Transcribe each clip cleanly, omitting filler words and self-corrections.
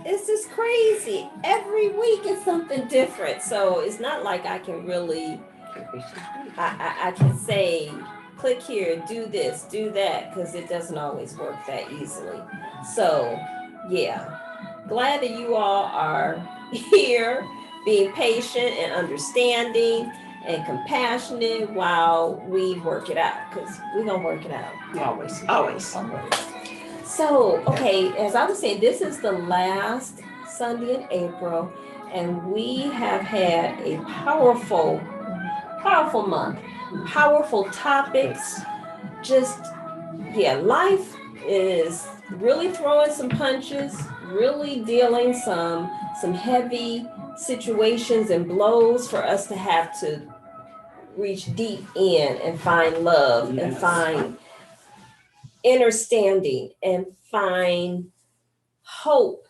It's just crazy. Every week is something different. So it's not like I can really, I can say, click here, do this, do that, because it doesn't always work that easily. So, yeah, glad that you all are here, being patient and understanding and compassionate while we work it out, because we're going to work it out. Always. Always. Always. So, okay, as I was saying, this is the last Sunday in April, and we have had a powerful, powerful month, powerful topics. Just, yeah, life is really throwing some punches, really dealing some heavy situations and blows for us to have to reach deep in and find love and find understanding and find hope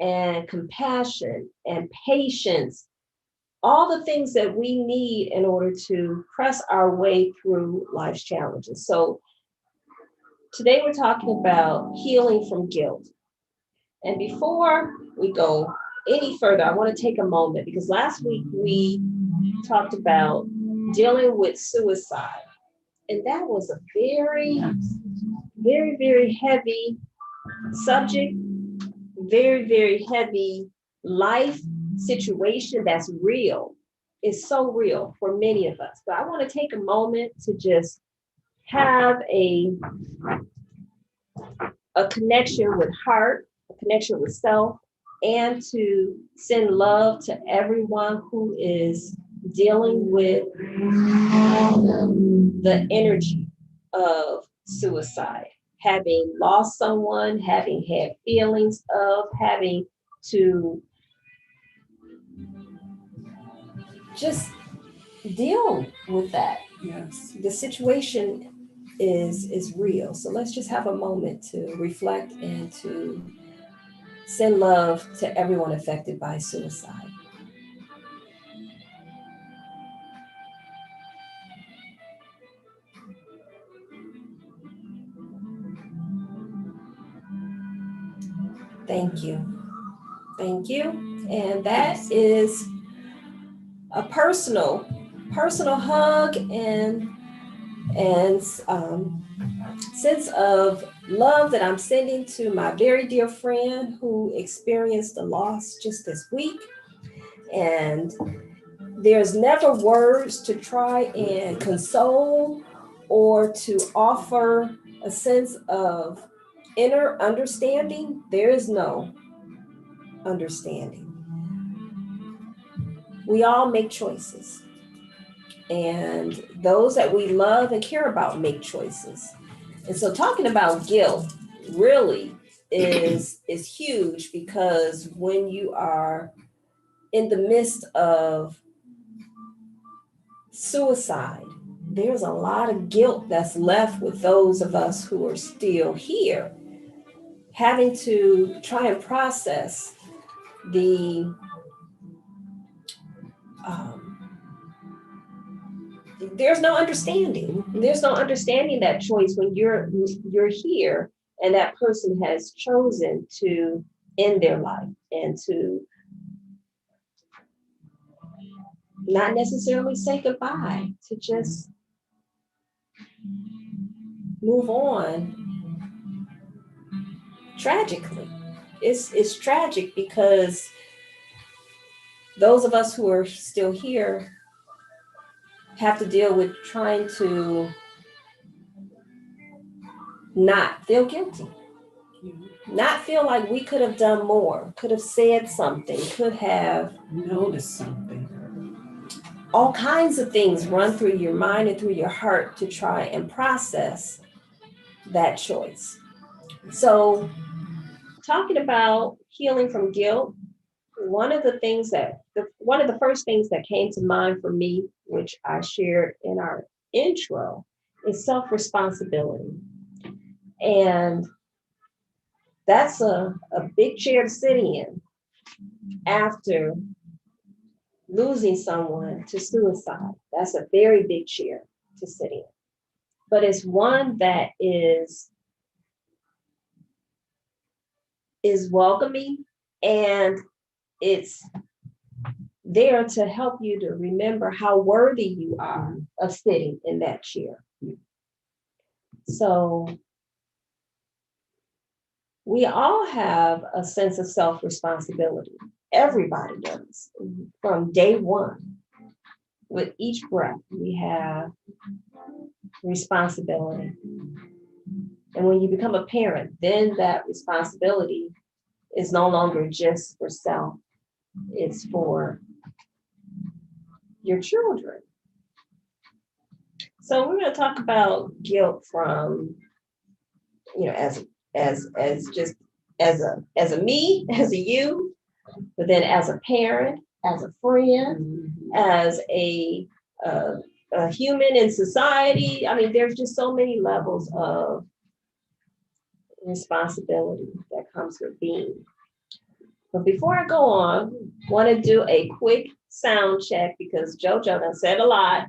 and compassion and patience, all the things that we need in order to press our way through life's challenges. So, today we're talking about healing from guilt. And before we go any further, I want to take a moment because last week we talked about dealing with suicide. And that was a very, very, very heavy subject, very, very heavy life situation that's real. It's so real for many of us. But I want to take a moment to just have a connection with heart, a connection with self, and to send love to everyone who is dealing with the energy of suicide, having lost someone, having had feelings of, having to just deal with that. Yes. The situation is real. So let's just have a moment to reflect and to send love to everyone affected by suicide. Thank you. Thank you. And that is a personal hug and sense of love that I'm sending to my very dear friend who experienced a loss just this week. And there's never words to try and console or to offer a sense of inner understanding. There is no understanding. We all make choices, and those that we love and care about make choices. And so talking about guilt really is huge because when you are in the midst of suicide, there's a lot of guilt that's left with those of us who are still here, having to try and process the um, there's no understanding. There's no understanding that choice when you're here and that person has chosen to end their life and to not necessarily say goodbye, to just move on tragically. It's tragic because those of us who are still here have to deal with trying to not feel guilty, not feel like we could have done more, could have said something, could have noticed something. All kinds of things run through your mind and through your heart to try and process that choice. So, talking about healing from guilt, one of the first things that came to mind for me, which I shared in our intro, is self responsibility. And that's a big chair to sit in after losing someone to suicide. That's a very big chair to sit in. But it's one that is welcoming And it's there to help you to remember how worthy you are of sitting in that chair. So we all have a sense of self-responsibility. Everybody does. From day one, with each breath, we have responsibility. And when you become a parent, then that responsibility is no longer just for self, it's for your children. So we're going to talk about guilt from, as just as a me, as a you, but then as a parent, as a friend, as a human in society. I mean, there's just so many levels of responsibility that comes with being. But before I go on, want to do a quick sound check because JoJo done said a lot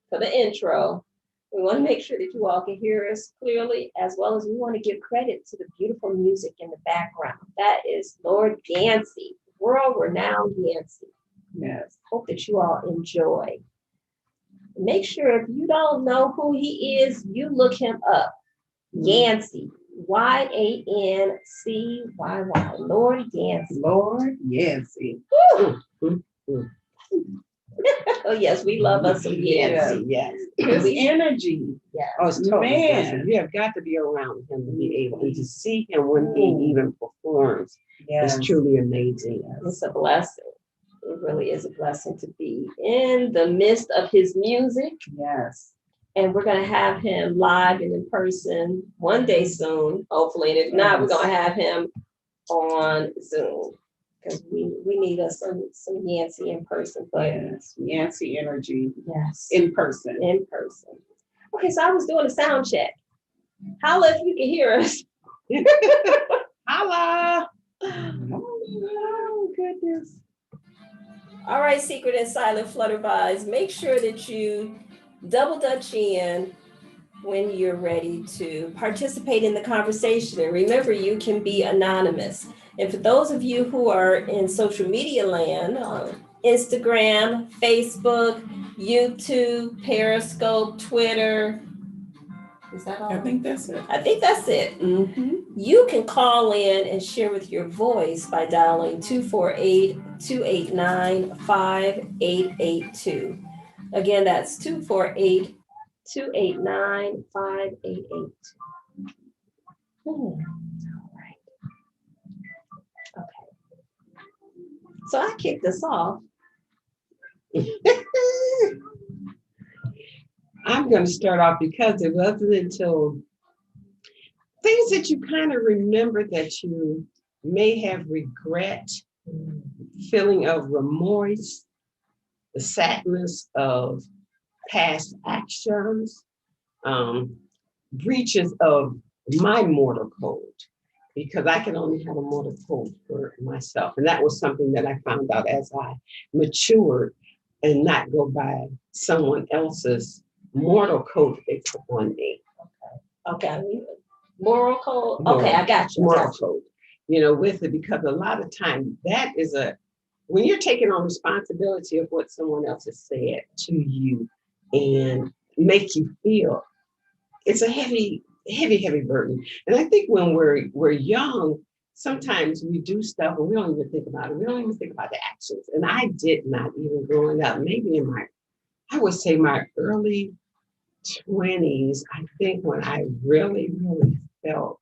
for the intro. We want to make sure that you all can hear us clearly, as well as we want to give credit to the beautiful music in the background. That is Lord Yancey, world-renowned Yancey. Yes. Hope that you all enjoy. Make sure if you don't know who he is, you look him up. Yancey, Yancey, Lord Yancey. Lord Yancey. Oh yes, we love us some Yancey. Yes. His energy. Yeah. Oh, it's totally Man. different. You have got to be around him to be able and to see him when he even performs. Yes. It's truly amazing. It's a blessing. It really is a blessing to be in the midst of his music. Yes. And we're going to have him live and in person one day soon, hopefully. And if not, we're going to have him on Zoom because we need us some Yancey in person. But Yes. Yancey energy yes, in person. in person. Okay, so I was doing a sound check. Holla if you can hear us. Holla. Oh, goodness. All right, Secret and Silent Flutter Buys, make sure that you double dutch in when you're ready to participate in the conversation. And remember, you can be anonymous. And for those of you who are in social media land, on Instagram, Facebook, YouTube, Periscope, Twitter, is that all? I think that's it. I think that's it. Mm-hmm. You can call in and share with your voice by dialing 248-289-5882. Again, that's 248-289-5882. All right. Okay. So I kicked us off. I'm going to start off because it wasn't until things that you kind of remember that you may have regret, feeling of remorse, the sadness of past actions, breaches of my mortal code, because I can only have a mortal code for myself. And that was something that I found out as I matured and not go by someone else's mortal code they put on me. Okay. Moral code. Okay, I got you. Moral code, with it, because a lot of times that is when you're taking on responsibility of what someone else has said to you and make you feel, it's a heavy, heavy, heavy burden. And I think when we're young, sometimes we do stuff and we don't even think about it. We don't even think about the actions. And I did not even growing up, maybe in I would say my early 20s, I think when I really, really felt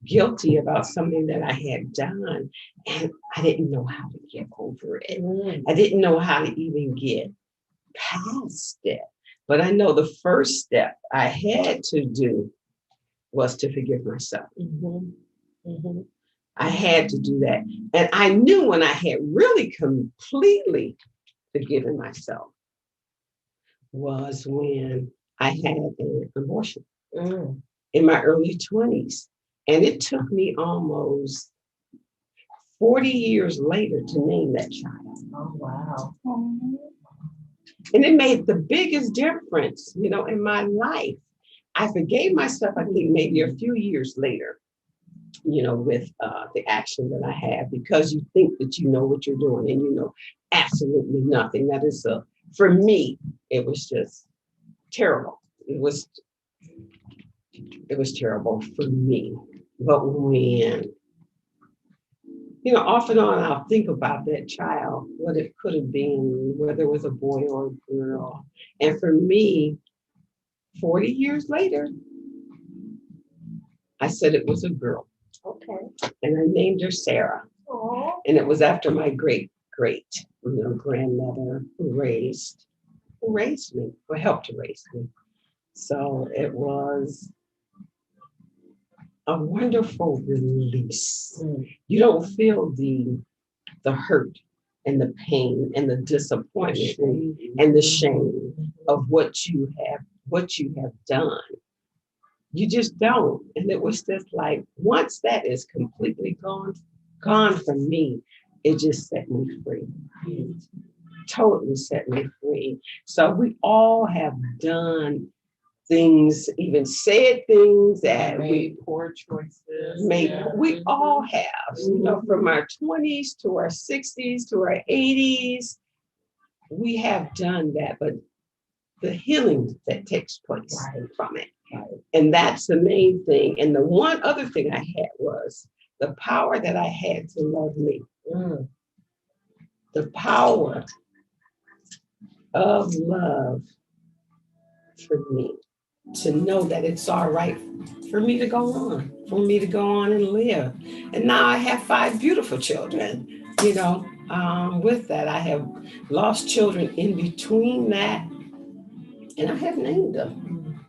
guilty about something that I had done, and I didn't know how to get over it. I didn't know how to even get past it. But I know the first step I had to do was to forgive myself. I had to do that. And I knew when I had really completely forgiven myself was when I had an abortion in my early 20s. And it took me almost 40 years later to name that child. Oh, wow. And it made the biggest difference, in my life. I forgave myself, I think maybe a few years later. with the action that I have, because you think that you know what you're doing and you know absolutely nothing. That is for me, it was just terrible. It was terrible for me. But when, off and on, I'll think about that child, what it could have been, whether it was a boy or a girl. And for me, 40 years later, I said it was a girl. Okay. And I named her Sarah. Aww. And it was after my great grandmother who raised me, or helped to raise me. So it was a wonderful release. You don't feel the hurt and the pain and the disappointment and the shame of what you have done. You just don't. And it was just like, once that is completely gone from me, it just set me free. Totally set me free. So we all have done things, even said things that made poor choices. We all have, from our 20s to our 60s to our 80s, we have done that, but the healing that takes place from it. Right. And that's the main thing. And the one other thing I had was the power that I had to love me. The power of love for me, to know that it's all right for me to go on, and live. And now I have 5 beautiful children. With that, I have lost children in between that, and I have named them,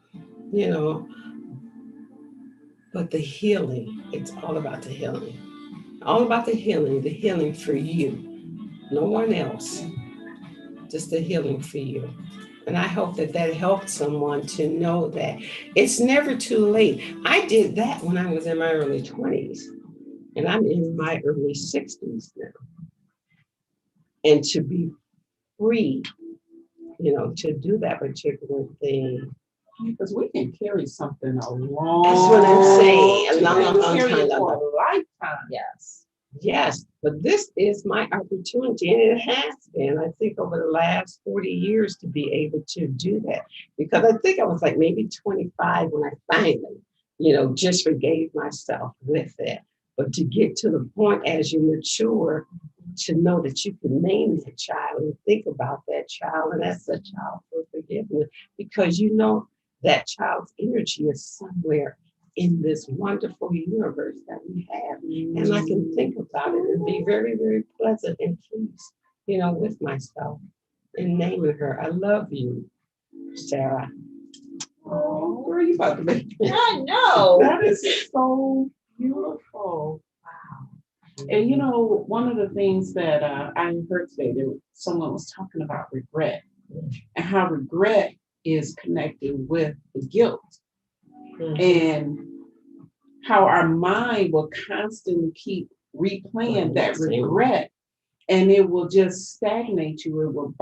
but the healing, it's all about the healing. All about the healing for you, no one else, just the healing for you. And I hope that helped someone to know that it's never too late. I did that when I was in my early 20s, and I'm in my early 60s now. And to be free, to do that particular thing. Because we can carry something a long That's what I'm saying. A long time. For a lifetime. Yes, but this is my opportunity, and it has been, I think, over the last 40 years to be able to do that. Because I think I was like maybe 25 when I finally, just forgave myself with it. But to get to the point as you mature, to know that you can name that child and think about that child, and that's a child for forgiveness, because that child's energy is somewhere in this wonderful universe that we have. And I can think about it and be very, very pleasant and pleased, with myself and naming her. I love you, Sarah. Oh, girl, you about to make me. I know. That is so beautiful. Wow. And one of the things that I heard today, someone was talking about regret, and how regret is connected with the guilt. And how our mind will constantly keep replaying that regret, and it will just stagnate you. It will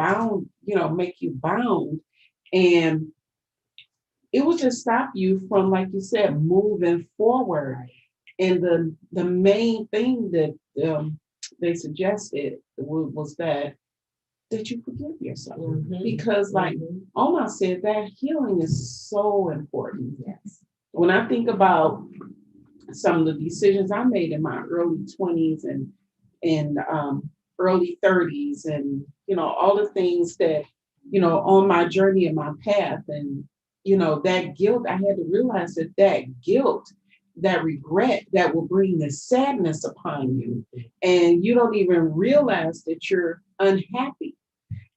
make you bound, and it will just stop you from, like you said, moving forward. And the main thing that they suggested was that you forgive yourself. Because like Omar said, that healing is so important. Yes. When I think about some of the decisions I made in my early 20s and early 30s, and all the things that on my journey and my path, and that guilt, I had to realize that guilt, that regret, that will bring this sadness upon you, and you don't even realize that you're unhappy.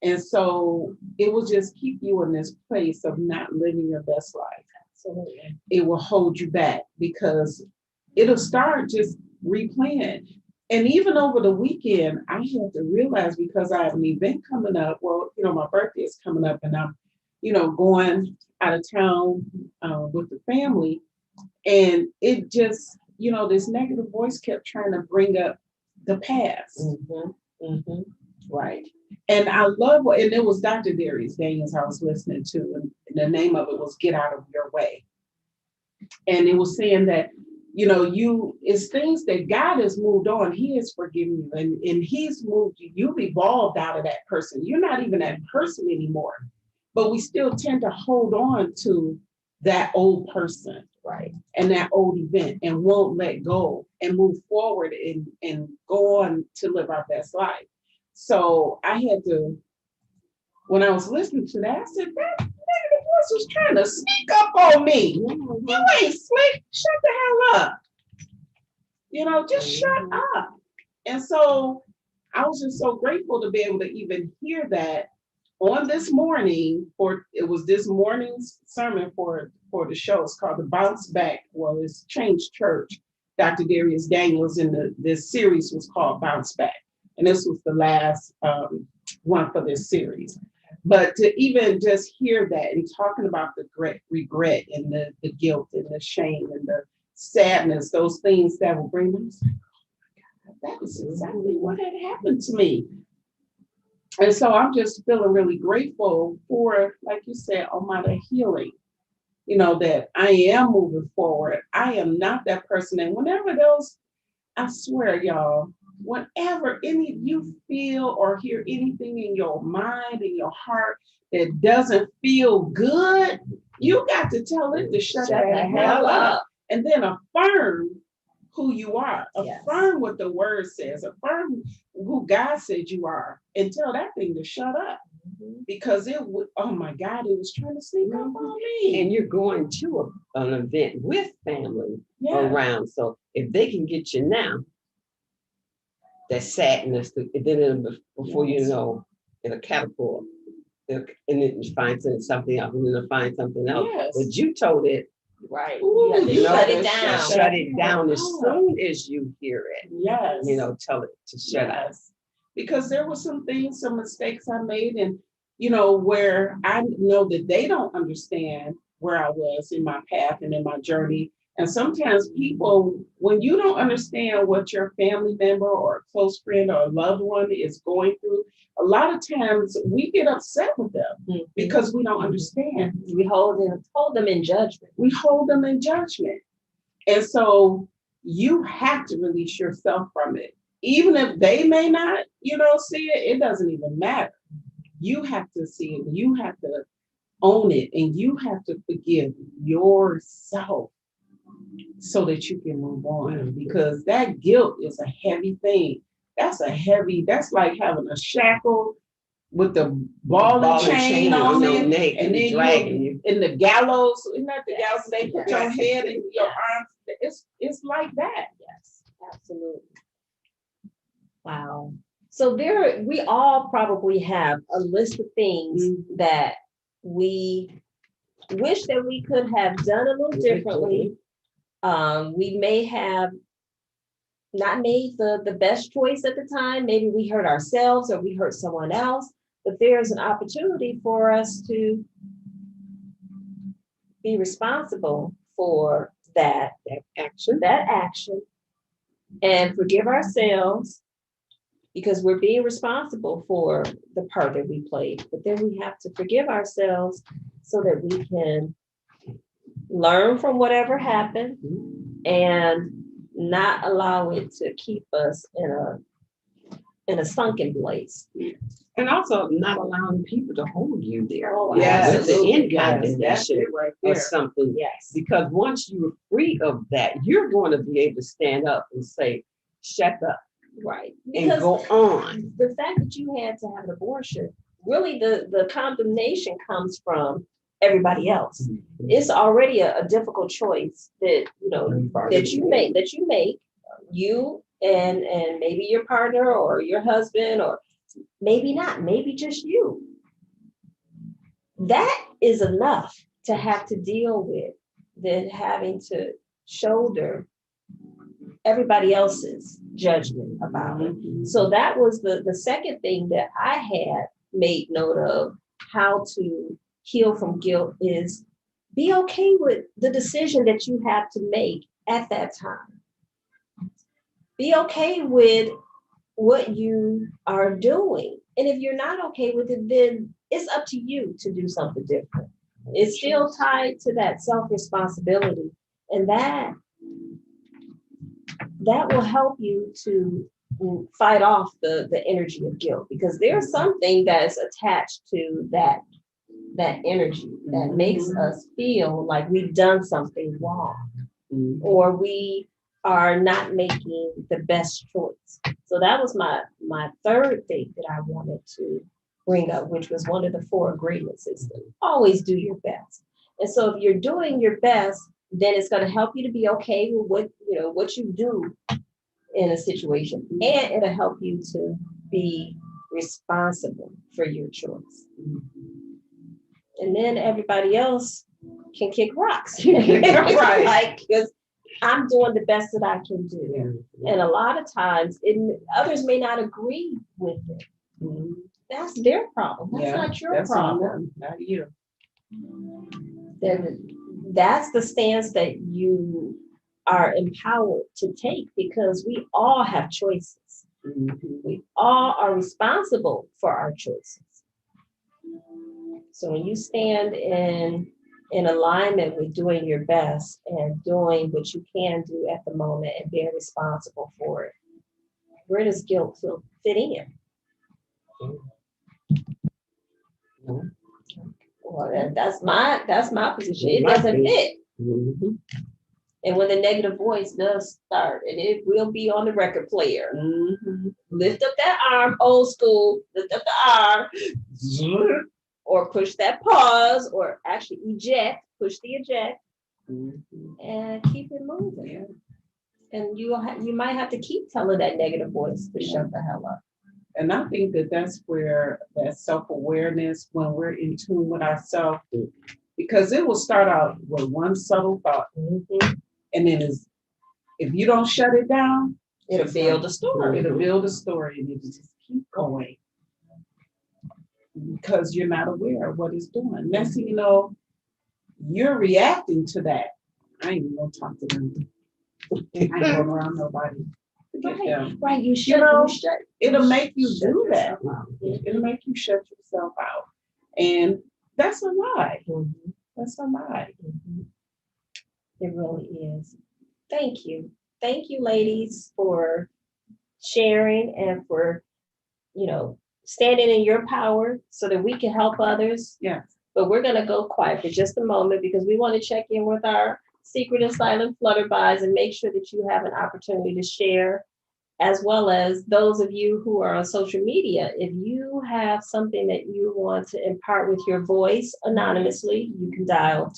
And so it will just keep you in this place of not living your best life. Absolutely. It will hold you back, because it'll start just replaying. And even over the weekend, I had to realize, because I have an event coming up. Well, my birthday is coming up, and I'm, going out of town with the family. And it just, this negative voice kept trying to bring up the past. Right. And I love and it was Dr. Daniels I was listening to, and the name of it was Get Out of Your Way. And it was saying that it's things that God has moved on. He has forgiven you, and He's moved you. You've evolved out of that person. You're not even that person anymore. But we still tend to hold on to that old person, Right. and that old event, and won't let go and move forward and go on to live our best life. So I had to, when I was listening to that, I said, that voice was trying to sneak up on me. You ain't slick. Shut the hell up. Just shut up. And so I was just so grateful to be able to even hear that on this morning, it was this morning's sermon for the show. It's called The Bounce Back. Well, it's Change Church. Dr. Darius Daniels in this series was called Bounce Back. And this was the last one for this series. But to even just hear that and talking about the regret and the guilt and the shame and the sadness, those things that will bring them, oh my God, that is exactly what had happened to me. And so I'm just feeling really grateful for, like you said, Almighty healing, that I am moving forward. I am not that person. And whenever I swear, y'all, whenever any of you feel or hear anything in your mind, in your heart that doesn't feel good, you got to tell it to shut the hell up. And then affirm who you are. Yes. Affirm what the word says. Affirm who God said you are. And tell that thing to shut up. Because oh my God, it was trying to sneak up on me. And you're going to an event with family around. So if they can get you now, that sadness, and then before you know, it'll catapult. And then you find something else, and then they'll find something else. Yes. But you told it. Right. Ooh, you shut it down. Shut it down as soon as you hear it. Yes. Tell it to shut up. Because there were some mistakes I made, and where I know that they don't understand where I was in my path and in my journey. And sometimes people, when you don't understand what your family member or a close friend or a loved one is going through, a lot of times we get upset with them because we don't understand. We hold them in judgment. We hold them in judgment. And so you have to release yourself from it. Even if they may not, see it, it doesn't even matter. You have to see it. You have to own it, and you have to forgive yourself so that you can move on. Because that guilt is a heavy thing. That's like having a shackle with the ball and chain on it, neck, and then dragging you in the gallows. Isn't that the gallows? They put your head and your arms. It's like that. Yes, absolutely. Wow. So we all probably have a list of things that we wish that we could have done a little differently. We may have not made the best choice at the time. Maybe we hurt ourselves or we hurt someone else, but there's an opportunity for us to be responsible for that action and forgive ourselves, because we're being responsible for the part that we played. But then we have to forgive ourselves so that we can learn from whatever happened and not allow it to keep us in a sunken place. And also not allowing people to hold you there. Oh, with the yes, condemnation right or something. Yes. Because once you're free of that, you're going to be able to stand up and say, shut up. Right. And go on. The fact that you had to have an abortion, really the condemnation comes from everybody else. It's already a difficult choice that you make, you and maybe your partner or your husband, or maybe not, maybe just you. That is enough to have to deal with than having to shoulder everybody else's judgment about it. So that was the second thing that I had made note of, how to heal from guilt, is be okay with the decision that you have to make at that time. Be okay with what you are doing. And if you're not okay with it, then it's up to you to do something different. It's still tied to that self-responsibility. And that that will help you to fight off the energy of guilt, because there's something that's attached to that energy that makes us feel like we've done something wrong, or we are not making the best choice. So that was my third thing that I wanted to bring up, which was one of the 4 agreement systems. Always do your best. And so if you're doing your best, then it's going to help you to be okay with what you do in a situation, and it'll help you to be responsible for your choice. And then everybody else can kick rocks. Right. Like, because I'm doing the best that I can do. And a lot of times others may not agree with it. That's their problem. That's not your problem. Not you. That's the stance that you are empowered to take, because we all have choices. We all are responsible for our choices. So when you stand in alignment with doing your best and doing what you can do at the moment and being responsible for it, where does guilt fit in? Well, that's my position. It doesn't fit. And when the negative voice does start, and it will be on the record player, lift up that arm, old school, lift up the arm, or push that pause, or actually eject, push the eject, and keep it moving. And you might have to keep telling that negative voice to shut the hell up. And I think that where that self-awareness, when we're in tune with ourselves, because it will start out with one subtle thought, and then if you don't shut it down, it'll build a story. It'll build a story, and it'll just keep going because you're not aware of what it's doing. Next thing you know, you're reacting to that. I ain't even gonna talk to them. I ain't going around nobody. Right, you should. It'll make you do that. It'll make you shut yourself out, and that's a lie. That's a lie. It really is. Thank you, ladies, for sharing and for standing in your power so that we can help others. Yes. But we're gonna go quiet for just a moment because we want to check in with our secret and silent Flutter Buys and make sure that you have an opportunity to share, as well as those of you who are on social media. If you have something that you want to impart with your voice anonymously, you can dial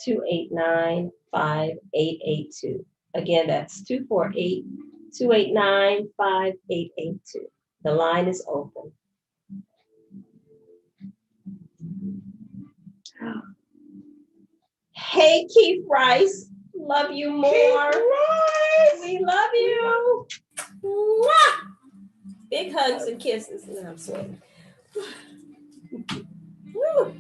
248-289-5882. Again, that's 248-289-5882. The line is open. Hey, Keith Rice. Love you more. We love you. Mwah! Big hugs and kisses. And I'm sweating. Woo.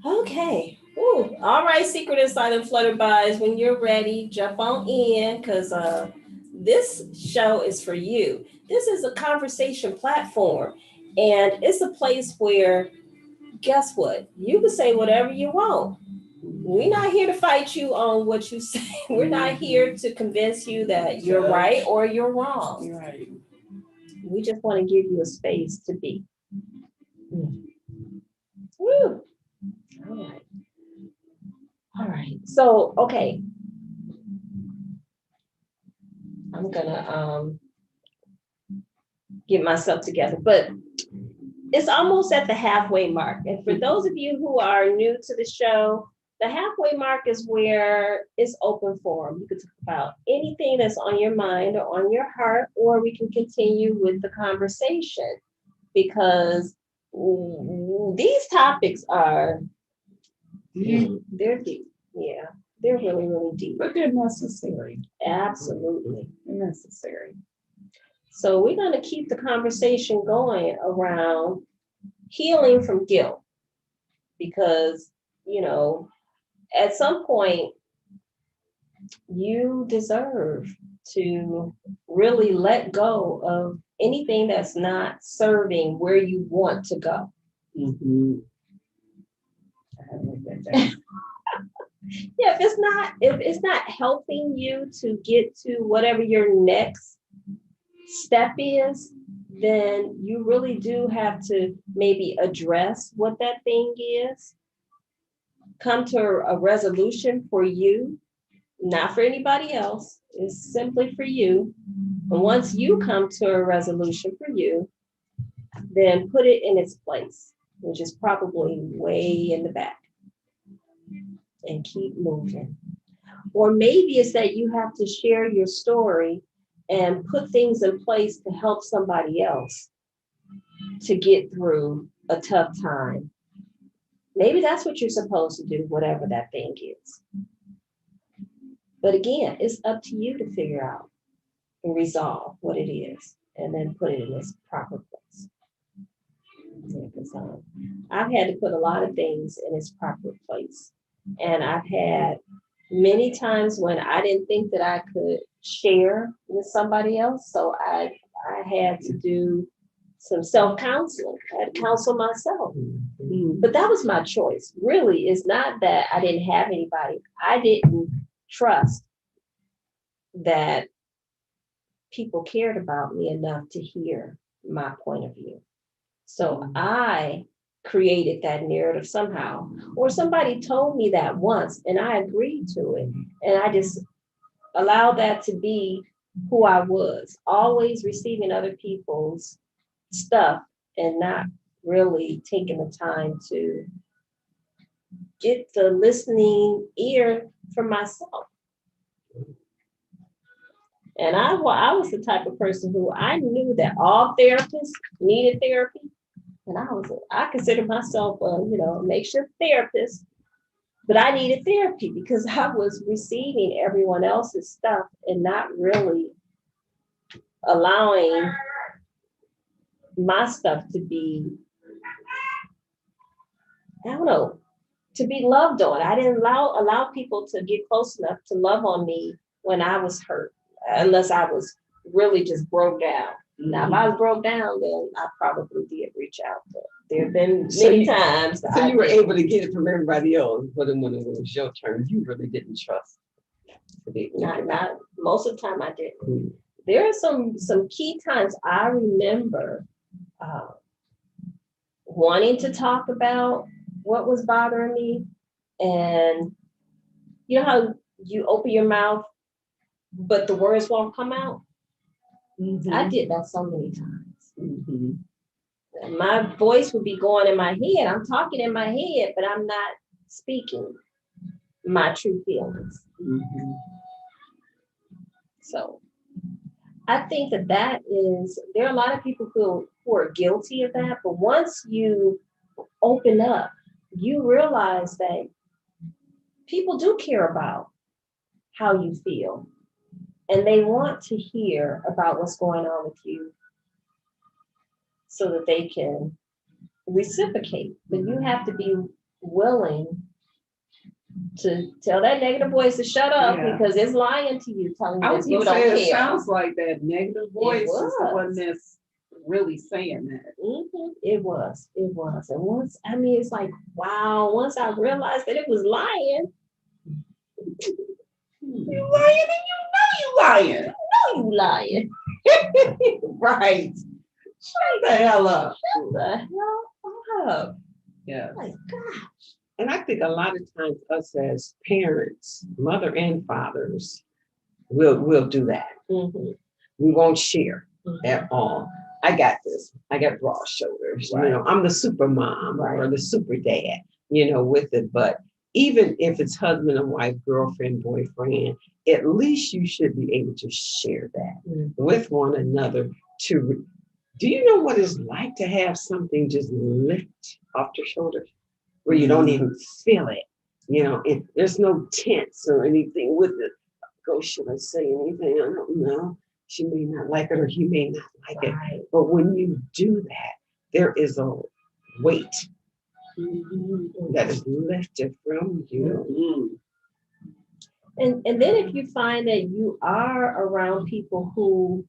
Okay. Woo. All right, Secret and Silent Flutter Buys. When you're ready, jump on in, because this show is for you. This is a conversation platform, and it's a place where, guess what? You can say whatever you want. We're not here to fight you on what you say. We're not here to convince you that you're right or you're wrong. You're right. We just want to give you a space to be. Woo. All right. So, okay. I'm gonna get myself together, but it's almost at the halfway mark. And for those of you who are new to the show, the halfway mark is where it's open forum. You can talk about anything that's on your mind or on your heart, or we can continue with the conversation, because these topics are, they're deep. Yeah, they're really, really deep. But they're necessary. Absolutely. They're necessary. So we're going to keep the conversation going around healing from guilt, because, at some point, you deserve to really let go of anything that's not serving where you want to go. I haven't that down. Yeah, if it's not helping you to get to whatever your next step is, then you really do have to maybe address what that thing is, come to a resolution for you, not for anybody else. It's simply for you. And once you come to a resolution for you, then put it in its place, which is probably way in the back, and keep moving. Or maybe it's that you have to share your story and put things in place to help somebody else to get through a tough time. Maybe that's what you're supposed to do, whatever that thing is. But again, it's up to you to figure out and resolve what it is and then put it in its proper place. Yeah, 'cause, I've had to put a lot of things in its proper place. And I've had many times when I didn't think that I could share with somebody else. So I had to do some self-counseling. I had to counsel myself. But that was my choice. Really, it's not that I didn't have anybody. I didn't trust that people cared about me enough to hear my point of view. So I created that narrative somehow, or somebody told me that once and I agreed to it. And I just allowed that to be who I was, always receiving other people's stuff and not really taking the time to get the listening ear for myself. And I was the type of person who I knew that all therapists needed therapy. And I consider myself a makeshift therapist, but I needed therapy because I was receiving everyone else's stuff and not really allowing my stuff to be, I don't know, to be loved on. I didn't allow people to get close enough to love on me when I was hurt, unless I was really just broke down. Now, if I was broke down, then I probably did reach out. But there have been many times. So you were able to get it from everybody else, but then when it was your turn, you really didn't trust. Not most of the time I didn't. There are some key times I remember wanting to talk about what was bothering me. And you know how you open your mouth, but the words won't come out? I did that so many times. My voice would be going in my head. I'm talking in my head, but I'm not speaking my true feelings. So I think that there are a lot of people who are guilty of that, but once you open up, you realize that people do care about how you feel, and they want to hear about what's going on with you so that they can reciprocate. But you have to be willing to tell that negative voice to shut up because it's lying to you, telling you that you don't care. It sounds like that negative voice is the one that's really saying that. It was. And once, it's like, wow, once I realized that it was lying. You lying and you know you lying. You lying. Right. Shut the hell up. Shut the hell up. Yeah. My gosh. And I think a lot of times us as parents, mother and fathers, will do that. We won't share at all. I got this. I got broad shoulders. Right. I'm the super mom or the super dad, with it. But even if it's husband and wife, girlfriend, boyfriend, at least you should be able to share that with one another. Do you know what it's like to have something just lift off your shoulders where you don't even feel it? There's no tense or anything with it. Should I say anything? I don't know. She may not like it or he may not like it. But when you do that, there is a weight that is lifted from you. And then if you find that you are around people who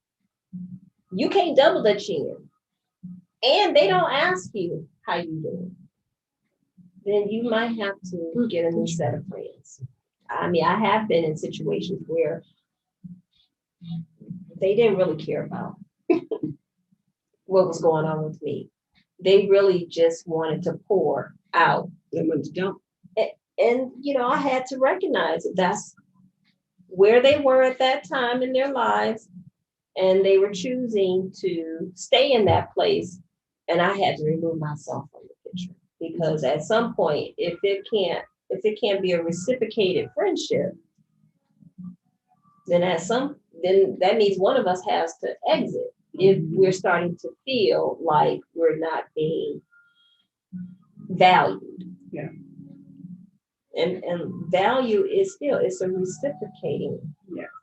you can't double the chin and they don't ask you how you doing, then you might have to get a new set of friends. I mean, I have been in situations where they didn't really care about what was going on with me. They really just wanted to pour out. Lemons dump. And, I had to recognize that that's where they were at that time in their lives. And they were choosing to stay in that place. And I had to remove myself from the picture. Because at some point, if it can't be a reciprocated friendship, then that means one of us has to exit if we're starting to feel like we're not being valued. Yeah. And value is it's a reciprocating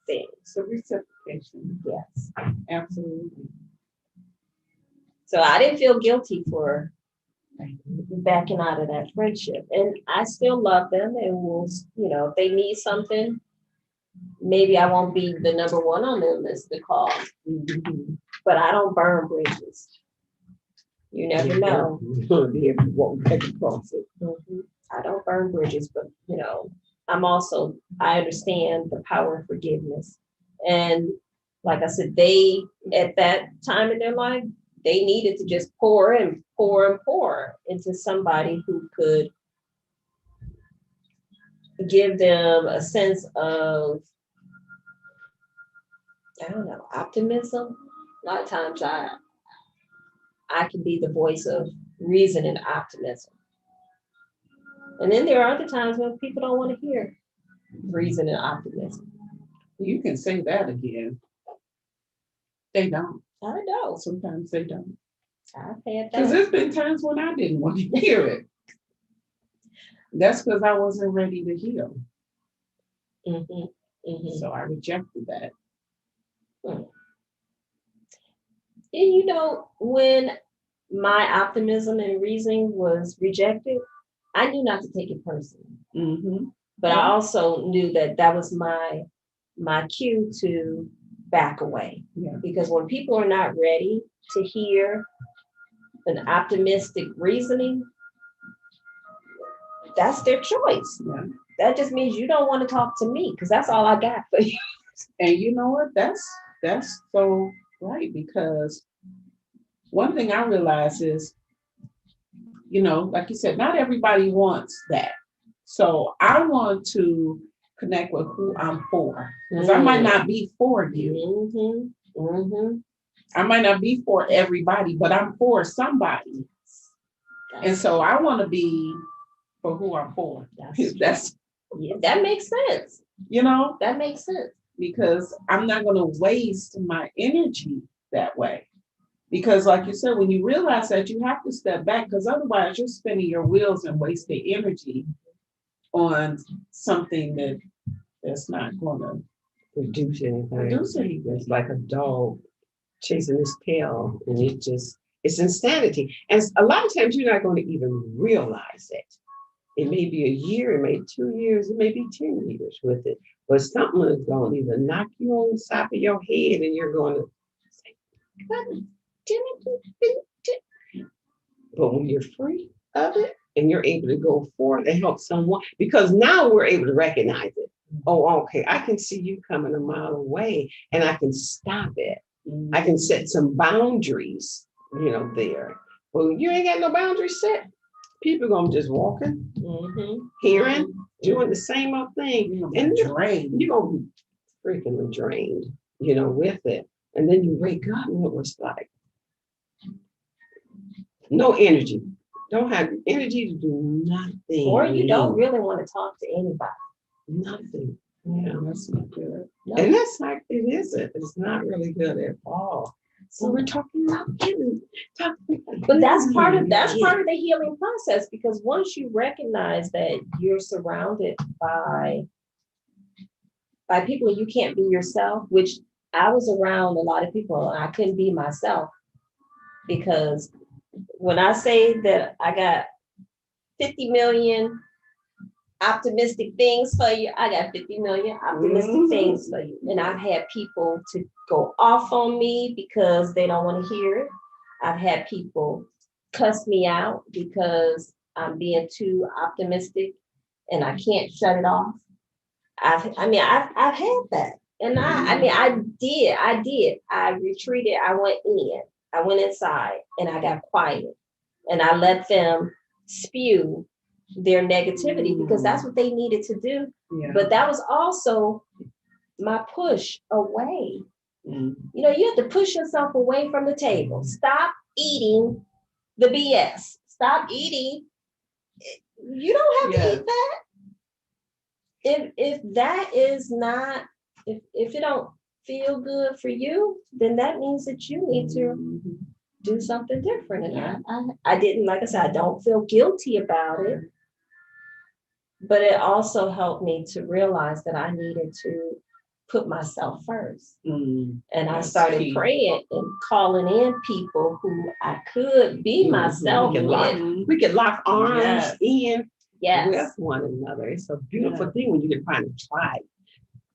thing. So reciprocation. Yes. Absolutely. So I didn't feel guilty for backing out of that friendship. And I still love them and will, if they need something, maybe I won't be the number one on their list to call. Mm-hmm. But I don't burn bridges. You never know. I don't burn bridges, but I understand the power of forgiveness. And like I said, they at that time in their life, they needed to just pour into somebody who could give them a sense of, I don't know, optimism. A lot of times I can be the voice of reason and optimism. And then there are other times when people don't want to hear reason and optimism. You can say that again. They don't. I know. Sometimes they don't. I've had Because that. there's been times when I didn't want to hear it. That's because I wasn't ready to heal. Mm-hmm. Mm-hmm. So I rejected that. And when my optimism and reasoning was rejected, I knew not to take it personally. Mm-hmm. But I also knew that was my cue to back away. Yeah. Because when people are not ready to hear an optimistic reasoning, that's their choice. Yeah. That just means you don't want to talk to me because that's all I got for you. And you know what? That's so right, because one thing I realize is, like you said, not everybody wants that. So I want to connect with who I'm for. Because I might not be for you. Mm-hmm. Mm-hmm. I might not be for everybody, but I'm for somebody. And so I want to be for who I'm for. That makes sense. That makes sense. Because I'm not going to waste my energy that way. Because like you said, when you realize that, you have to step back, because otherwise you're spinning your wheels and wasting energy on something that's not going to produce anything. It's like a dog chasing his tail, and it's insanity. And a lot of times you're not going to even realize it. It may be a year, it may be 2 years, it may be 10 years with it. But something is going to either knock you on the side of your head, and you're going to say, "What did it?" But when you're free of it and you're able to go forward and help someone, because now we're able to recognize it. Oh, okay, I can see you coming a mile away and I can stop it. Mm-hmm. I can set some boundaries, there. Well, you ain't got no boundaries set. People are going to just walking, hearing, doing the same old thing. And you're going to be freaking drained, with it. And then you wake up and it was like, no energy. Don't have energy to do nothing. Or you don't really want to talk to anybody. Nothing. Yeah, that's not good. No. And that's not, it isn't. It's not really good at all. So we're talking about healing. But that's part of the healing process, because once you recognize that you're surrounded by people you can't be yourself, which I was around a lot of people and I couldn't be myself, because when I say that I got 50 million optimistic things for you, I got 50 million optimistic things for you. And I've had people to go off on me because they don't want to hear it. I've had people cuss me out because I'm being too optimistic and I can't shut it off. I've had that. And I did. I retreated. I went inside and I got quiet and I let them spew their negativity because that's what they needed to do. Yeah. But that was also my push away. Mm. You know, you have to push yourself away from the table. Stop eating the BS. Stop eating. You don't have to eat that. If that is not, if it don't feel good for you, then that means that you need to do something different. And I didn't, like I said, I don't feel guilty about it. But it also helped me to realize that I needed to put myself first. And I started praying and calling in people who I could be myself with. We can lock arms in Yes. with one another. It's a beautiful thing when you can find a tribe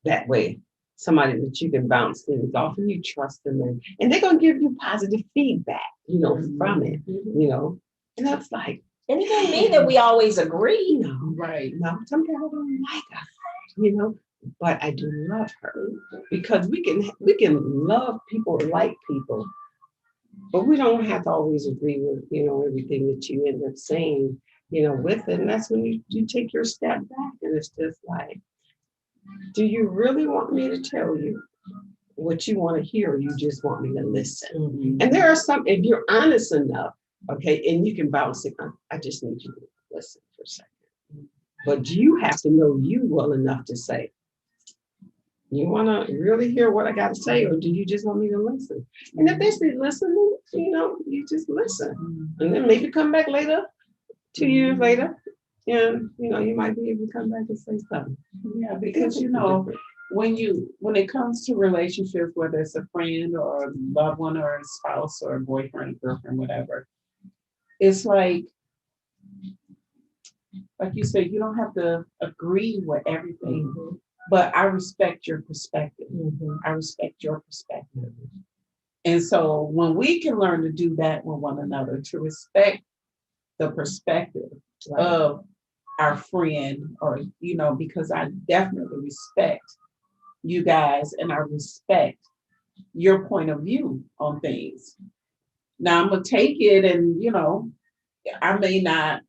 that way. Somebody that you can bounce things off and you trust them and they're going to give you positive feedback, you know, from it, you know. And that's like, and it doesn't mean that we always agree. No, right. No, some people don't like us, you know, but I do love her because we can love people, like people, but we don't have to always agree with, you know, everything that you end up saying, you know, with it. And that's when you take your step back and it's just like, do you really want me to tell you what you want to hear or you just want me to listen? And there are some, if you're honest enough, okay, and you can bounce it, I just need you to listen for a second. But you have to know you well enough to say, you want to really hear what I got to say, or do you just want me to listen? And if they say listen, you know, you just listen. And then maybe come back later, 2 years later, and, you know, you might be able to come back and say something. Yeah, because, you know, when it comes to relationships, whether it's a friend or a loved one or a spouse or a boyfriend, girlfriend, whatever, it's like you said, you don't have to agree with everything, but I respect your perspective. I respect your perspective. And so when we can learn to do that with one another, to respect the perspective of our friend, or, you know, because I definitely respect you guys and I respect your point of view on things. Now I'm gonna take it and, you know, you may not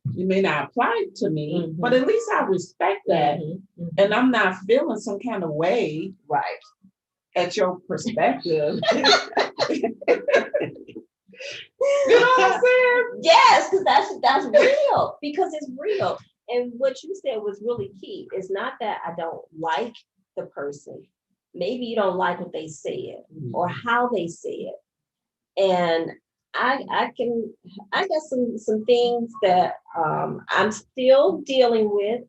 apply it to me, but at least I respect that. And I'm not feeling some kind of way at your perspective. You know what I'm saying? Yes, because that's real, because it's real. And what you said was really key. It's not that I don't like the person. Maybe you don't like what they said or how they said. And I got some things that I'm still dealing with,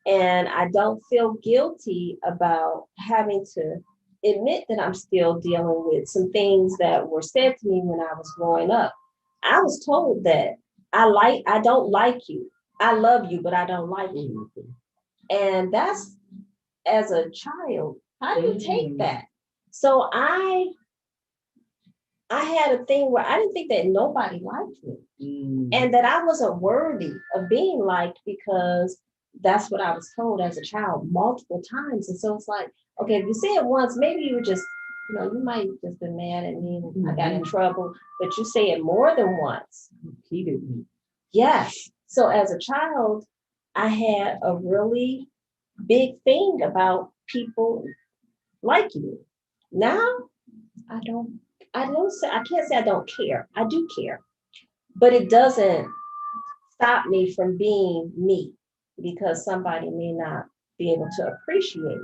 and I don't feel guilty about having to admit that I'm still dealing with some things that were said to me when I was growing up. I was told that I don't like you. I love you, but I don't like you. And that's, as a child, how do you take that? So I had a thing where I didn't think that nobody liked me and that I wasn't worthy of being liked, because that's what I was told as a child multiple times. And so it's like, okay, if you say it once, maybe you were just, you know, you might have just been mad at me and I got in trouble, but you say it more than once. Repeatedly. Yes. So as a child, I had a really big thing about people liking me. Now, I can't say I don't care. I do care, but it doesn't stop me from being me, because somebody may not be able to appreciate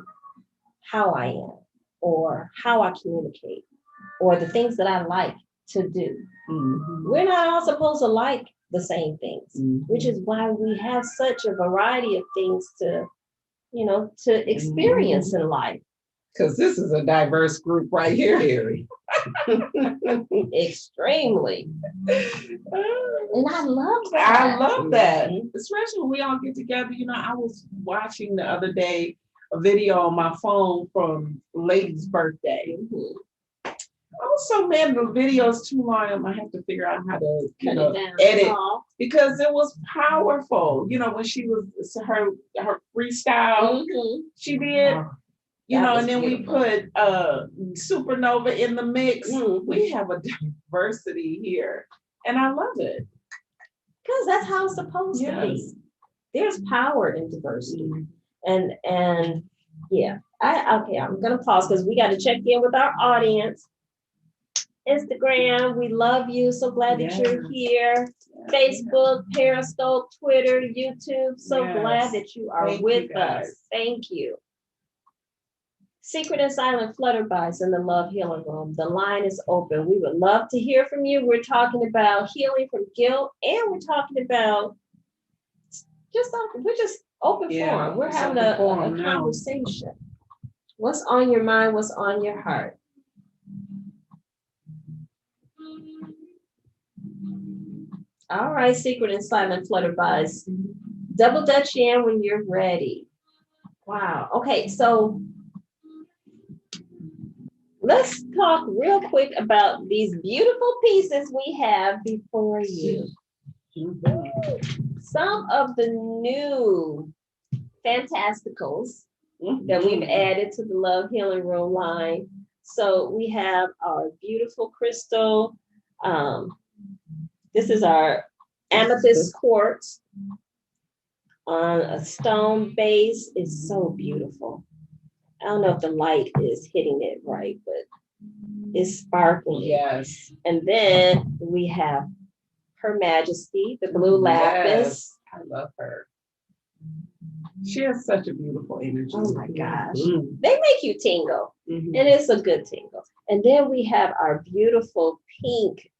how I am or how I communicate or the things that I like to do. We're not all supposed to like the same things, which is why we have such a variety of things to, you know, to experience in life. Because this is a diverse group right here, Harry. Extremely. And I love that. I love that. Especially when we all get together. You know, I was watching the other day a video on my phone from a lady's birthday. Also, man, the video's too long. I have to figure out how to, Cut it down. edit Oh. because it was powerful. When she was her freestyle Mhm. she did, That was and then beautiful. we put Supernova in the mix. Mhm. We have a diversity here, and I love it. Because that's how it's supposed to be. Yes. There's power in diversity. And yeah. I'm gonna pause because we got to check in with our audience. Instagram, we love you. So glad that you're here. Facebook, Periscope, Twitter, YouTube. So glad that you are Thank with you, us. guys. Thank you. Secret and silent Flutter Buys in the Love Healing Room. The line is open. We would love to hear from you. We're talking about healing from guilt, and we're talking about we're just open forum. We're having a conversation. What's on your mind? What's on your heart? All right, Secret and silent Flutter Buys. Double Dutch in when you're ready. Wow. Okay, so let's talk real quick about these beautiful pieces we have before you. Some of the new fantasticals that we've added to the Love Healing Room line. So we have our beautiful crystal. This is our amethyst quartz on a stone base. It's so beautiful. I don't know if the light is hitting it right, but it's sparkling. Yes. And then we have Her Majesty, the blue lapis. Yes. I love her. She has such a beautiful energy. Oh my gosh. They make you tingle. Mm-hmm. And it's a good tingle. And then we have our beautiful pink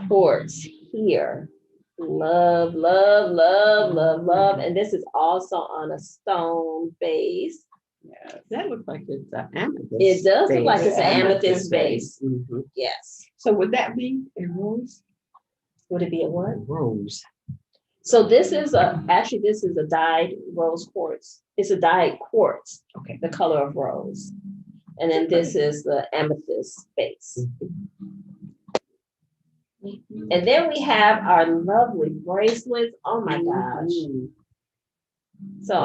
quartz here. Love, love, love, love, love. And this is also on a stone base. Yeah, that looks like it's an amethyst. It does look like it's an Yeah. amethyst base. Mm-hmm. Yes. So would that be a rose? Would it be a what? Rose. So this is a dyed rose quartz. It's a dyed quartz. Okay. The color of rose. And then this is the amethyst base. And then we have our lovely bracelets. Oh my gosh. So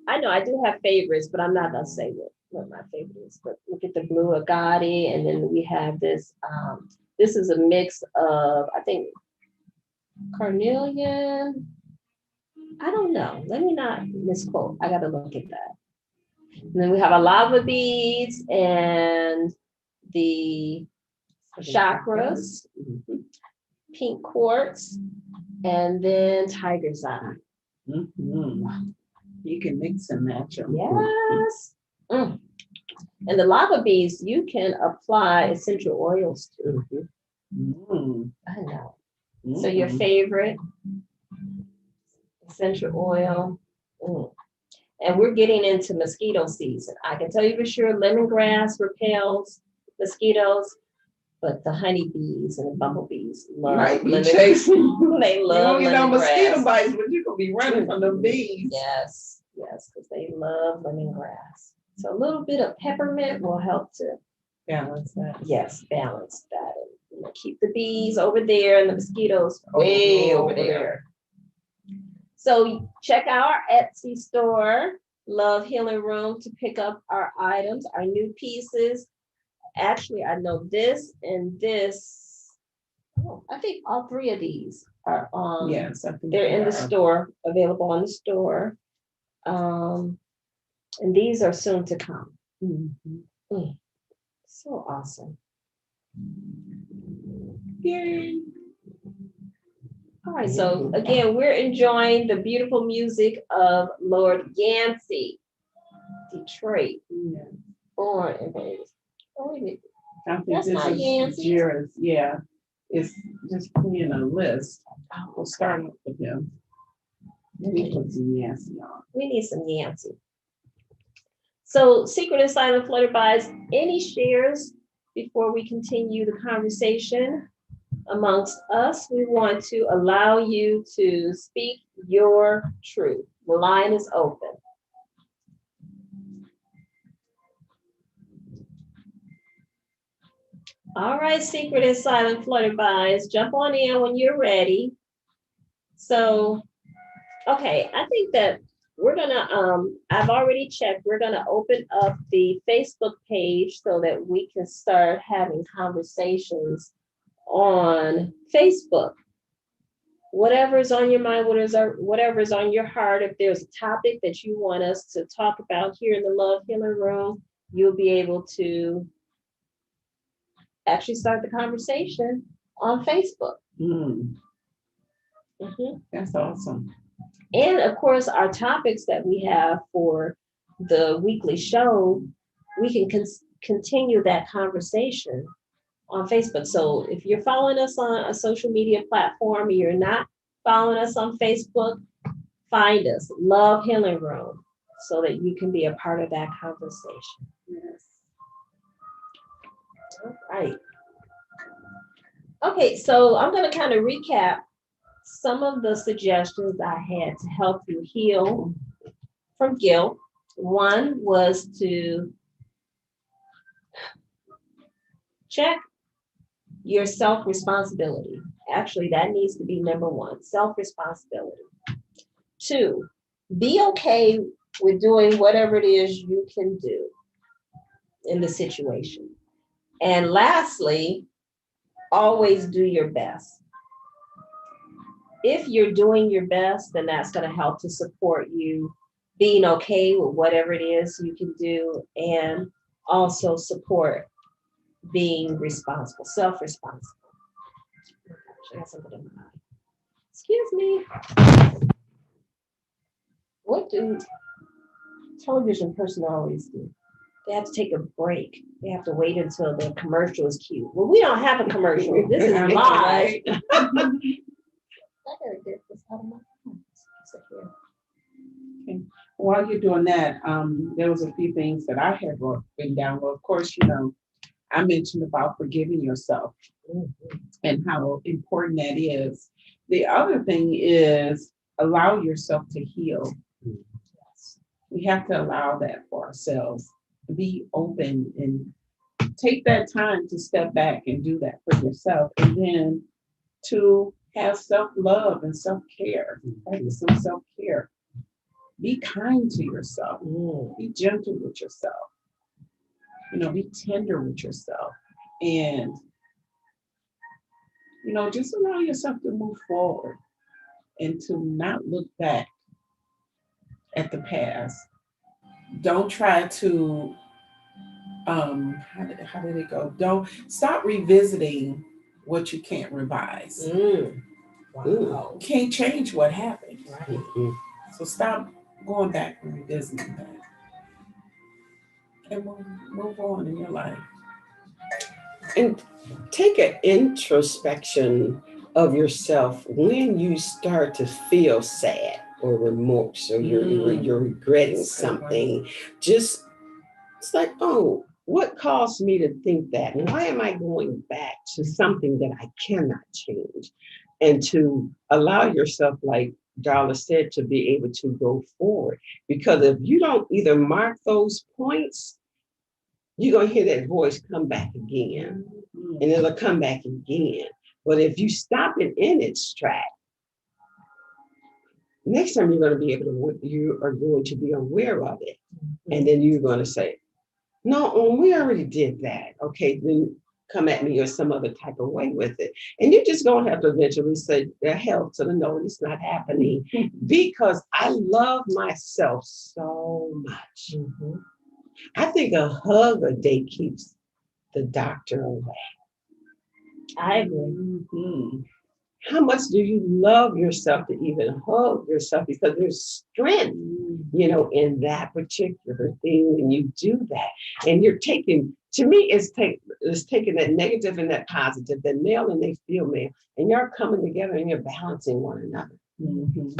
I know I do have favorites, but I'm not gonna say what my favorite is. But look at the blue agate, and then we have this. This is a mix of, I think, carnelian. I don't know. Let me not misquote. I gotta look at that. And then we have our lava beads and the chakras, pink quartz, and then tiger's eye. Mm-hmm. You can mix and match them. Yes. And the lava beads, you can apply essential oils to. I know. So your favorite essential oil. And we're getting into mosquito season. I can tell you for sure, lemongrass repels mosquitoes, but the honeybees and the bumblebees love lemongrass. They love lemongrass. Mosquito bites, but you could be running from the bees. Yes, because they love lemongrass. So a little bit of peppermint will help to balance that. Yes, balance that. And keep the bees over there and the mosquitoes way over there. So check out our Etsy store, Love Healing Room, to pick up our items, our new pieces. Actually, I know this and this. Oh, I think all three of these are on. Yes, I think they're in the store, available on the store. And these are soon to come. So awesome. Yay. All right, so again, we're enjoying the beautiful music of Lord Yancey, Detroit, born and raised. Oh, wait a minute. I think That's this not is Yancey. Jira's, yeah. It's just putting a list. We'll start with him. We put some Yancey on. We need some Yancey. So, Secret and Silent Flutter Buys, any shares before we continue the conversation amongst us? We want to allow you to speak your truth. The line is open. All right, secret and silent Flutter Buys, jump on in when you're ready. So, okay, I think that we're gonna, I've already checked, we're gonna open up the Facebook page so that we can start having conversations on Facebook. Whatever's on your mind, whatever's on your heart, if there's a topic that you want us to talk about here in the Love Healing Room, you'll be able to actually start the conversation on Facebook. Mm, Mhm. that's awesome. And of course, our topics that we have for the weekly show, we can continue that conversation on Facebook. So if you're following us on a social media platform, you're not following us on Facebook, find us, Love Healing Room, so that you can be a part of that conversation. Yes. All right. Okay, so I'm going to kind of recap some of the suggestions I had to help you heal from guilt. One was to check your self responsibility. Actually, that needs to be number one, self responsibility. Two, be okay with doing whatever it is you can do in the situation. And lastly, always do your best. If you're doing your best, then that's going to help to support you being okay with whatever it is you can do, and also support being responsible, self-responsible. Oh my gosh, I got something in my eye. Excuse me. What do television personalities do? They have to take a break. They have to wait until the commercial is cute. Well, we don't have a commercial. This is live. I gotta get this out of my phone. Okay. While you're doing that, there was a few things that I had written down. Well, of course, I mentioned about forgiving yourself and how important that is. The other thing is allow yourself to heal. We have to allow that for ourselves. Be open and take that time to step back and do that for yourself. And then to have self-love and self-care, practice some self-care. Be kind to yourself. Be gentle with yourself. Be tender with yourself. And, just allow yourself to move forward and to not look back at the past. Don't try to, how did it go? Don't stop revisiting what you can't revise. Wow. Can't change what happened. Right. So stop going back and revisiting that. And move on in your life. And take an introspection of yourself when you start to feel sad or remorse or you're regretting something. Just it's like, oh, what caused me to think that? And why am I going back to something that I cannot change? And to allow yourself, like Darla said, to be able to go forward. Because if you don't either mark those points, you're going to hear that voice come back again. And it'll come back again. But if you stop it in its track, next time you are going to be aware of it. And then you're going to say, no, we already did that. Okay, then come at me or some other type of way with it. And you're just going to have to eventually say, hell to the no, it's not happening. Because I love myself so much. I think a hug a day keeps the doctor away. I agree. How much do you love yourself to even hug yourself? Because there's strength, in that particular thing when you do that. And you're taking, to me, it's taking that negative and that positive, that male and that female, and you're coming together and you're balancing one another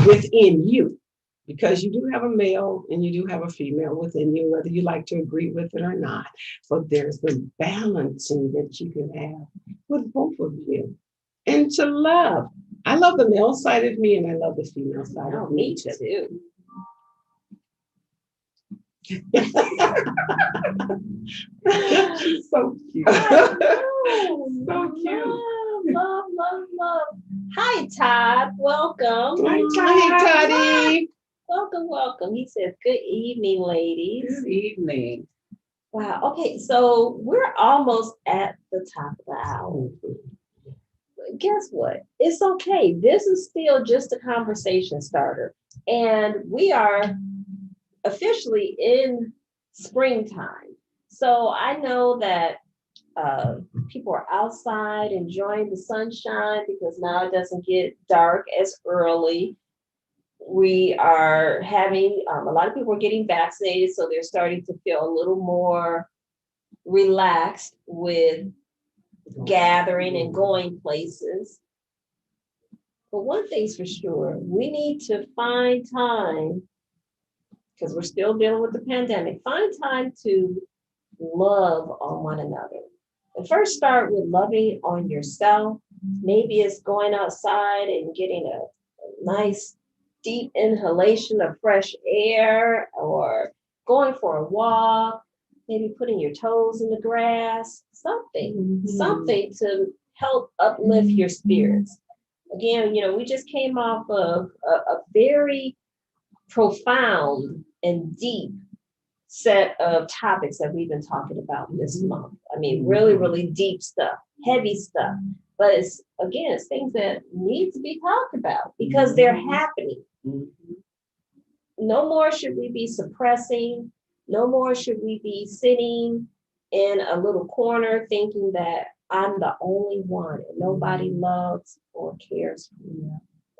within you. Because you do have a male and you do have a female within you, whether you like to agree with it or not. But there's the balancing that you can have with both of you. And to love. I love the male side of me and I love the female side of me too. She's so cute. So cute. Love, love, love. Hi, Todd. Welcome. Hi, Toddy. Welcome, welcome. He says, good evening, ladies. Good evening. Wow. Okay, so we're almost at the top of the hour. But guess what? It's okay. This is still just a conversation starter. And we are officially in springtime. So I know that people are outside enjoying the sunshine because now it doesn't get dark as early. We are having a lot of people are getting vaccinated, so they're starting to feel a little more relaxed with gathering and going places. But one thing's for sure, we need to find time, because we're still dealing with the pandemic, find time to love on one another. And first start with loving on yourself. Maybe it's going outside and getting a nice deep inhalation of fresh air, or going for a walk, maybe putting your toes in the grass, something to help uplift your spirits. Again, we just came off of a very profound and deep set of topics that we've been talking about this month. I mean, really, really deep stuff, heavy stuff. But it's things that need to be talked about because they're happening. No more should we be suppressing. No more should we be sitting in a little corner thinking that I'm the only one and nobody loves or cares for me.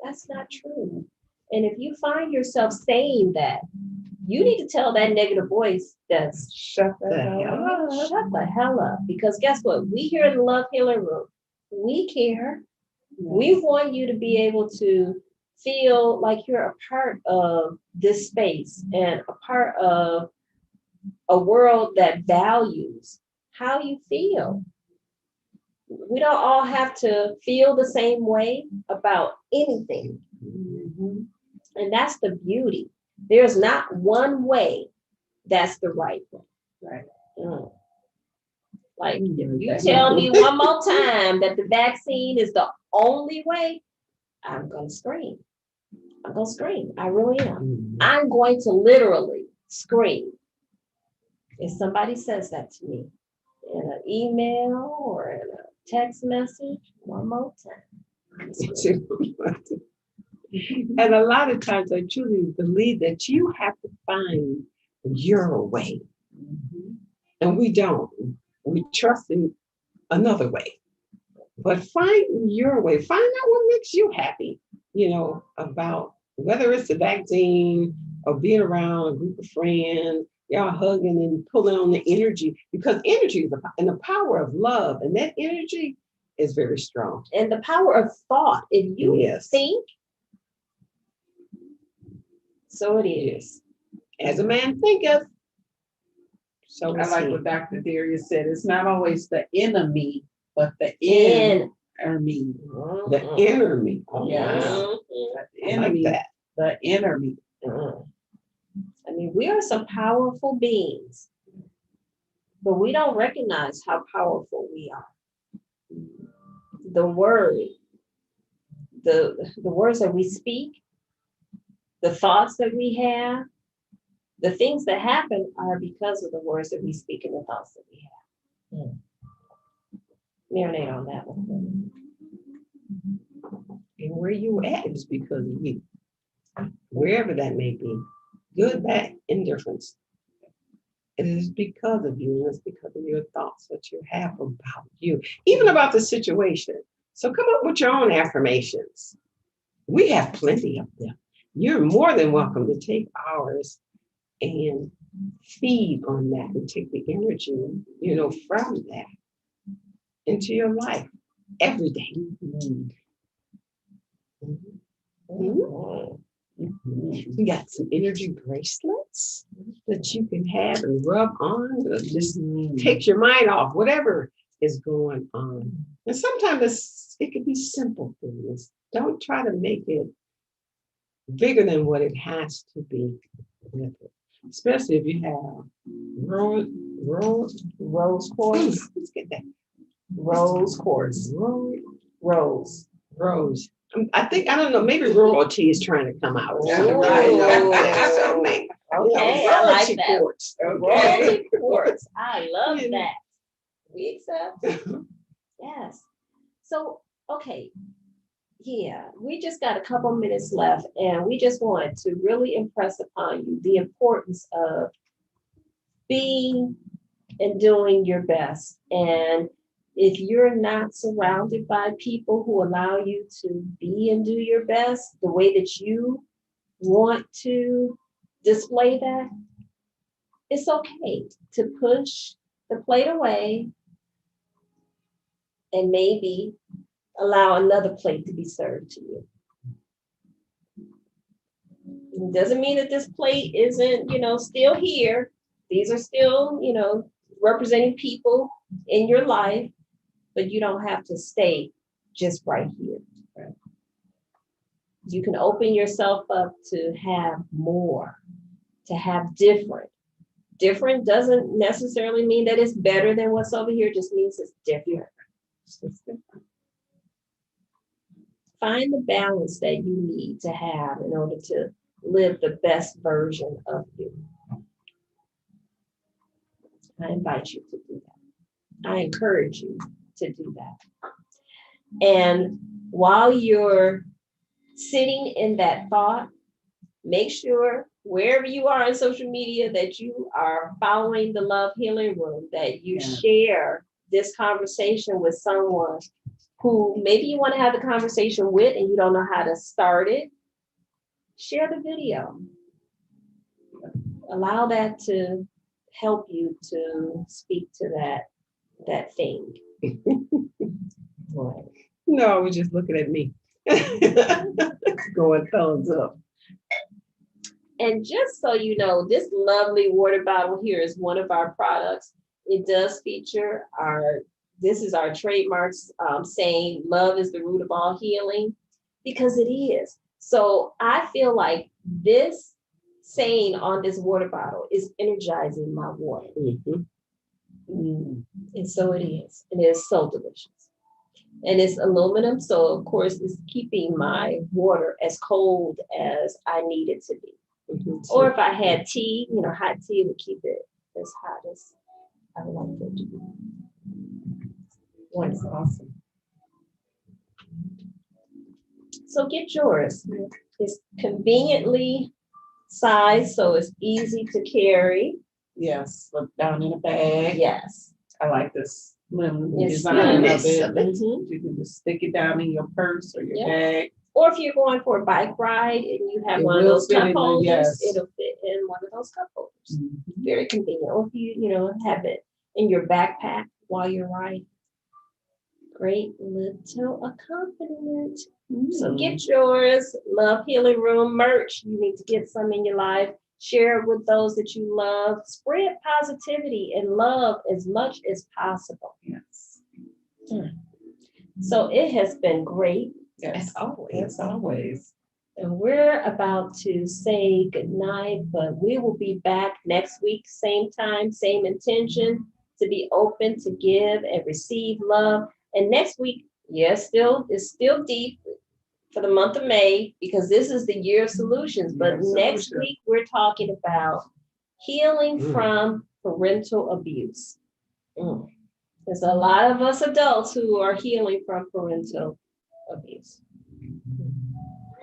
That's not true. And if you find yourself saying that, you need to tell that negative voice that's shut the hell up. Because guess what? We here in the Love Healer Room, we care. We want you to be able to feel like you're a part of this space and a part of a world that values how you feel. We don't all have to feel the same way about anything. And that's the beauty. There's not one way that's the right way. Right. Like if you tell me one more time that the vaccine is the only way, I'm going to scream. I'm going to scream. I really am. I'm going to literally scream if somebody says that to me in an email or in a text message one more time. And a lot of times I truly believe that you have to find your way. And we don't. We trust in another way. But find your way. Find out what makes you happy, about whether it's the vaccine or being around a group of friends, y'all hugging and pulling on the energy, because energy is and the power of love, and that energy is very strong. And the power of thought. If you think, so it is. As a man thinketh, so I like what Dr. Darius said. It's not always the enemy, but the enemy. The enemy. The enemy. Like that. The enemy. I mean, we are some powerful beings, but we don't recognize how powerful we are. The word, the words that we speak, the thoughts that we have, the things that happen are because of the words that we speak and the thoughts that we have. Marinate on that one. And where you at is because of you. Wherever that may be, good, bad, indifference. It is because of you, and it's because of your thoughts that you have about you, even about the situation. So come up with your own affirmations. We have plenty of them. You're more than welcome to take ours and feed on that and take the energy, from that into your life every day. You got some energy bracelets that you can have and rub on. Just takes your mind off whatever is going on. And sometimes it can be simple things. Don't try to make it bigger than what it has to be. Especially if you have rose, Rose quartz, let's get that. rose quartz, Rose. rose. Rose. I think, I don't know, maybe royalty is trying to come out. Ooh. So maybe, Okay, I like royalty that. quartz. Okay. Royalty quartz. I love Yeah. that. We accept. Yes. So, okay. Yeah, we just got a couple minutes left, and we just want to really impress upon you the importance of being and doing your best. And if you're not surrounded by people who allow you to be and do your best the way that you want to display that, it's okay to push the plate away and maybe allow another plate to be served to you. It doesn't mean that this plate isn't, still here. These are still, representing people in your life, but you don't have to stay just right here. Right. You can open yourself up to have more, to have different. Different doesn't necessarily mean that it's better than what's over here, just means it's different. It's different. Find the balance that you need to have in order to live the best version of you. I invite you to do that. I encourage you to do that. And while you're sitting in that thought, make sure wherever you are on social media that you are following the Love Healing Room, that you share this conversation with someone who maybe you want to have the conversation with and you don't know how to start it. Share the video. Allow that to help you to speak to that thing. Right. No, I was just looking at me. Going thumbs up. And just so you know, this lovely water bottle here is one of our products. It does feature this is our trademarks saying love is the root of all healing, because it is. So I feel like this saying on this water bottle is energizing my water. And so it is. And it is so delicious. And it's aluminum, so of course it's keeping my water as cold as I need it to be. Or if I had tea, hot tea would keep it as hot as I would like it to be. That's awesome. So get yours. It's conveniently sized, so it's easy to carry. Yes, look down in a bag. Yes. I like this slim It's design slim. of it. Mhm. You can just stick it down in your purse or your Yeah. bag. Or if you're going for a bike ride and you have It one of will those fit cup in there, holders, yes. it'll fit in one of those cup holders. Very convenient. Or if you have it in your backpack while you're riding. Great little accompaniment. So get yours. Love Healing Room merch. You need to get some in your life. Share it with those that you love. Spread positivity and love as much as possible. Yes. So it has been great. Yes. As always. As always. And we're about to say goodnight, but we will be back next week, same time, same intention, to be open to give and receive love. And next week, it's still deep for the month of May, because this is the year of solutions. But next week, we're talking about healing from parental abuse. There's a lot of us adults who are healing from parental abuse.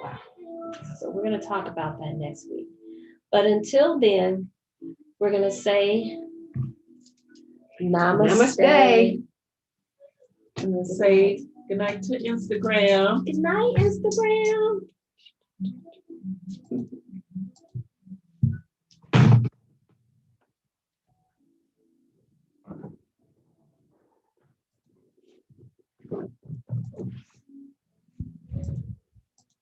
Wow. So we're going to talk about that next week. But until then, we're going to say namaste. I'm going to say good night to Instagram. Good night, Instagram.